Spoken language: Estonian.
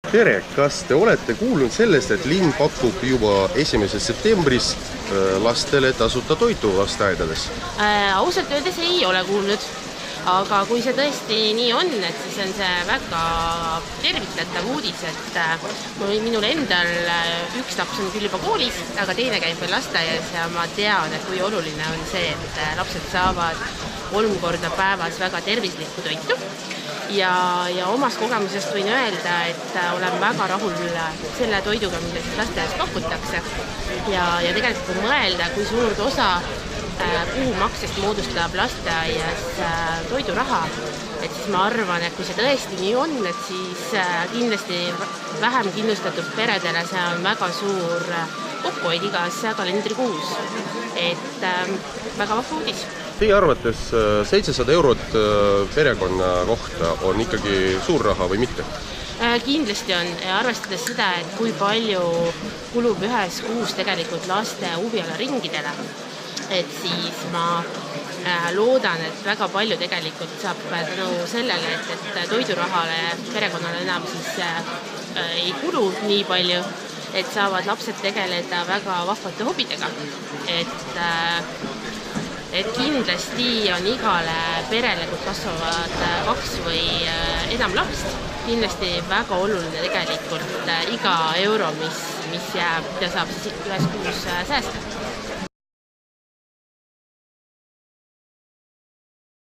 Tere, kas te olete kuulnud sellest, et linn pakub juba 1. septembris lastele tasuta toitu lasteaedades? Ausalt öeldes ei ole kuulnud, aga kui see tõesti nii on, et siis on see väga tervitatav uudis, et minul endal üks laps on küll juba koolis, aga teine käib veel lasteaias ja ma tean, et kui oluline on see, et lapsed saavad 3 korda päevas väga tervislikku toitu. Ja omast kogemusest võin öelda, et olen väga rahul selle toiduga, mida siis lasteaias pakutakse. Ja tegelikult kui mõelda, kui suurt osa kuumaksest moodustab lasteaias toiduraha, et siis ma arvan, et kui see tõesti nii on, et siis kindlasti vähem kindlustatud peredele see on väga suur kokkuhoid igas kalendrikuus. Et väga vahva uudis. Teie arvates 700 eurot perekonna kohta on ikkagi suur raha või mitte? Kindlasti on, arvestades seda, et kui palju kulub ühes kuus tegelikult laste huvialaringidele, et siis ma loodan, et väga palju tegelikult saab tänu sellele, et toidurahale perekonnale enam siis ei kulu nii palju, et saavad lapsed tegeleda väga vahvate hobidega. Et kindlasti on igale perele, kus kasvavad 2 või enam lapst, kindlasti väga oluline tegelikult iga euro, mis jääb ja saab siis ühes kuus säästa.